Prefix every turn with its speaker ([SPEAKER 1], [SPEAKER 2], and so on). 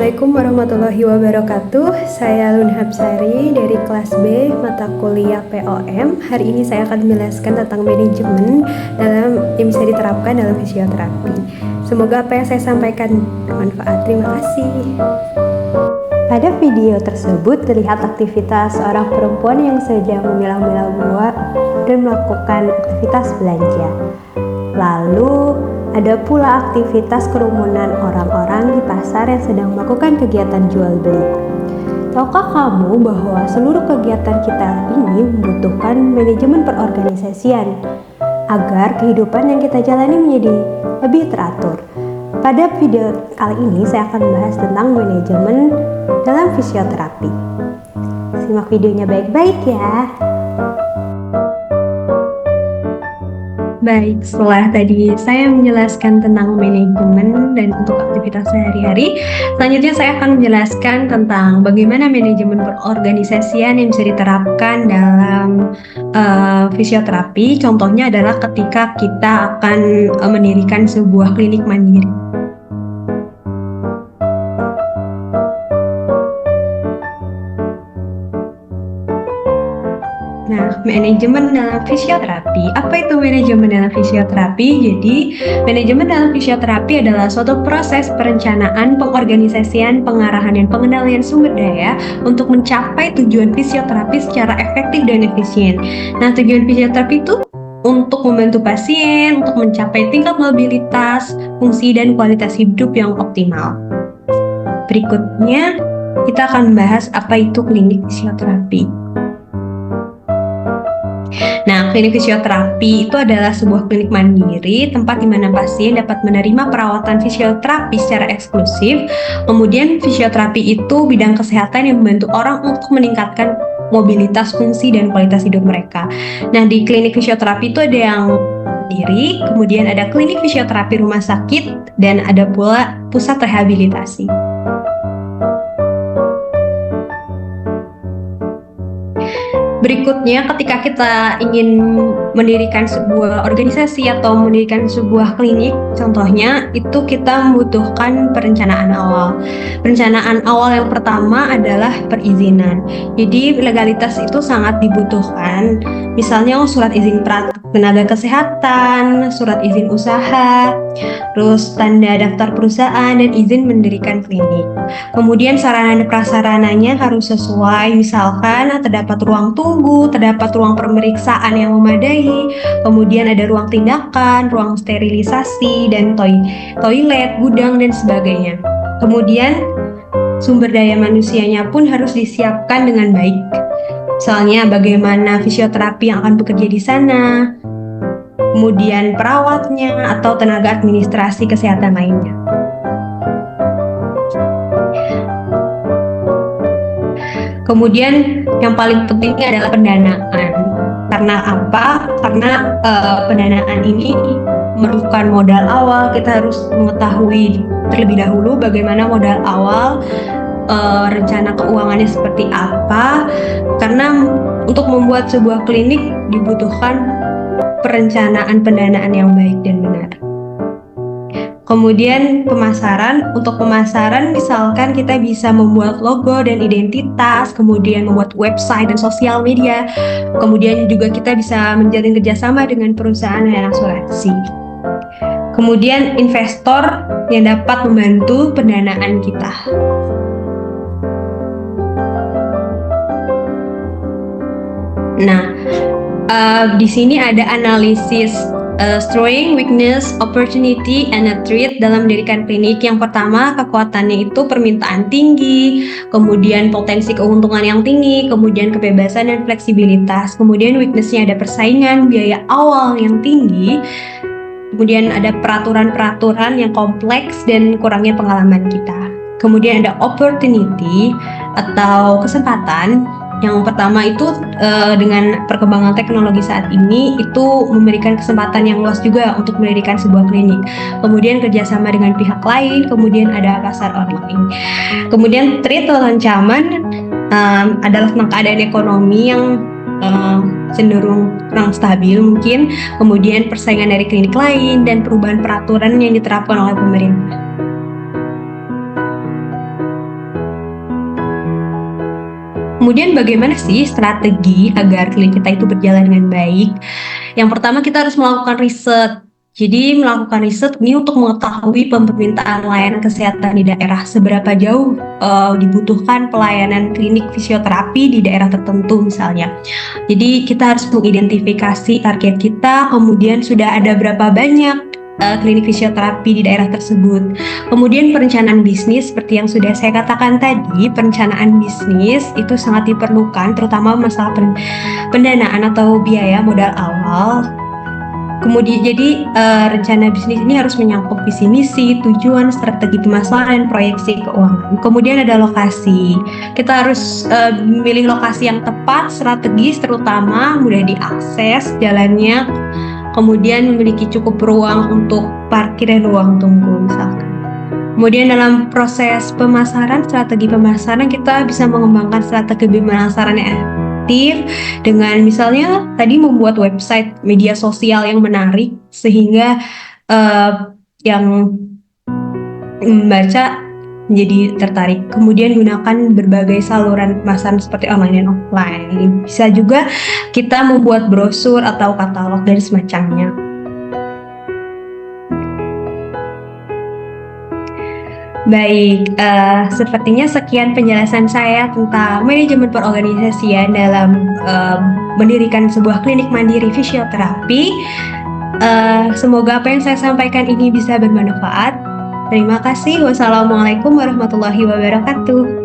[SPEAKER 1] Assalamualaikum warahmatullahi wabarakatuh. Saya Lun Hapsari dari kelas B mata kuliah POM. Hari ini saya akan menjelaskan tentang manajemen yang bisa diterapkan dalam fisioterapi. Semoga apa yang saya sampaikan bermanfaat. Terima kasih. Pada video tersebut terlihat aktivitas seorang perempuan yang sedang memilah-milah buah dan melakukan aktivitas belanja. Lalu ada pula aktivitas kerumunan orang-orang di pasar yang sedang melakukan kegiatan jual beli. Tahukah kamu bahwa seluruh kegiatan kita ini membutuhkan manajemen perorganisasian agar kehidupan yang kita jalani menjadi lebih teratur? Pada video kali ini saya akan membahas tentang manajemen dalam fisioterapi. Simak videonya baik-baik ya. Baik, setelah tadi saya menjelaskan tentang manajemen dan untuk aktivitas sehari-hari, selanjutnya saya akan menjelaskan tentang bagaimana manajemen perorganisasian yang bisa diterapkan dalam fisioterapi. Contohnya adalah ketika kita akan mendirikan sebuah klinik mandiri. Nah, manajemen dalam fisioterapi. Apa itu manajemen dalam fisioterapi? Jadi, manajemen dalam fisioterapi adalah suatu proses perencanaan, pengorganisasian, pengarahan, dan pengendalian sumber daya untuk mencapai tujuan fisioterapi secara efektif dan efisien. Nah, tujuan fisioterapi itu untuk membantu pasien, untuk mencapai tingkat mobilitas, fungsi, dan kualitas hidup yang optimal. Berikutnya, kita akan membahas apa itu klinik fisioterapi. Nah, klinik fisioterapi itu adalah sebuah klinik mandiri, tempat di mana pasien dapat menerima perawatan fisioterapi secara eksklusif. Kemudian fisioterapi itu bidang kesehatan yang membantu orang untuk meningkatkan mobilitas, fungsi, dan kualitas hidup mereka. Nah, di klinik fisioterapi itu ada yang mandiri, kemudian ada klinik fisioterapi rumah sakit, dan ada pula pusat rehabilitasi. Berikutnya, ketika kita ingin mendirikan sebuah organisasi atau mendirikan sebuah klinik, contohnya itu kita membutuhkan perencanaan awal. Perencanaan awal yang pertama adalah perizinan. Jadi legalitas itu sangat dibutuhkan. Misalnya surat izin tenaga kesehatan, surat izin usaha, terus tanda daftar perusahaan, dan izin mendirikan klinik. Kemudian sarana dan prasarananya harus sesuai, misalkan terdapat ruang tunggu, terdapat ruang pemeriksaan yang memadai, kemudian ada ruang tindakan, ruang sterilisasi, dan toilet, gudang, dan sebagainya. Kemudian sumber daya manusianya pun harus disiapkan dengan baik. Misalnya bagaimana fisioterapi yang akan bekerja di sana, kemudian perawatnya atau tenaga administrasi kesehatan lainnya. Kemudian yang paling penting adalah pendanaan. Karena apa? Karena pendanaan ini memerlukan modal awal. Kita harus mengetahui terlebih dahulu bagaimana modal awal, rencana keuangannya seperti apa. Karena untuk membuat sebuah klinik dibutuhkan perencanaan pendanaan yang baik dan benar. Kemudian pemasaran. Untuk pemasaran misalkan kita bisa membuat logo dan identitas, kemudian membuat website dan sosial media. Kemudian juga kita bisa menjalin kerjasama dengan perusahaan dan asuransi. Kemudian investor yang dapat membantu pendanaan kita. Nah, di sini ada analisis strength, weakness, opportunity, and a threat dalam mendirikan klinik. Yang pertama, kekuatannya itu permintaan tinggi, kemudian potensi keuntungan yang tinggi, kemudian kebebasan dan fleksibilitas. Kemudian weakness-nya ada persaingan, biaya awal yang tinggi, kemudian ada peraturan-peraturan yang kompleks dan kurangnya pengalaman kita. Kemudian ada opportunity atau kesempatan. Yang pertama itu dengan perkembangan teknologi saat ini itu memberikan kesempatan yang luas juga untuk mendirikan sebuah klinik. Kemudian kerjasama dengan pihak lain, kemudian ada pasar online. Kemudian threat atau ancaman adalah tentang keadaan ekonomi yang cenderung kurang stabil mungkin, kemudian persaingan dari klinik lain, dan perubahan peraturan yang diterapkan oleh pemerintah. Kemudian bagaimana sih strategi agar klinik kita itu berjalan dengan baik? Yang pertama kita harus melakukan riset. Jadi melakukan riset ini untuk mengetahui permintaan layanan kesehatan di daerah, seberapa jauh dibutuhkan pelayanan klinik fisioterapi di daerah tertentu misalnya. Jadi kita harus mengidentifikasi target kita, kemudian sudah ada berapa banyak klinik fisioterapi di daerah tersebut. Kemudian perencanaan bisnis, seperti yang sudah saya katakan tadi, perencanaan bisnis itu sangat diperlukan, terutama masalah pendanaan atau biaya modal awal. Kemudian jadi rencana bisnis ini harus menyangkut visi misi, tujuan, strategi pemasaran, proyeksi keuangan. Kemudian ada lokasi. Kita harus memilih lokasi yang tepat, strategis, terutama mudah diakses jalannya. Kemudian memiliki cukup ruang untuk parkir dan ruang tunggu misalkan. Kemudian dalam proses pemasaran, strategi pemasaran kita bisa mengembangkan strategi pemasaran yang aktif dengan misalnya tadi membuat website media sosial yang menarik sehingga yang membaca menjadi tertarik. Kemudian gunakan berbagai saluran pemasaran seperti online dan offline. Bisa juga kita membuat brosur atau katalog dan semacamnya. Baik, sepertinya sekian penjelasan saya tentang manajemen perorganisasian dalam mendirikan sebuah klinik mandiri fisioterapi. Semoga apa yang saya sampaikan ini bisa bermanfaat. Terima kasih. Wassalamualaikum warahmatullahi wabarakatuh.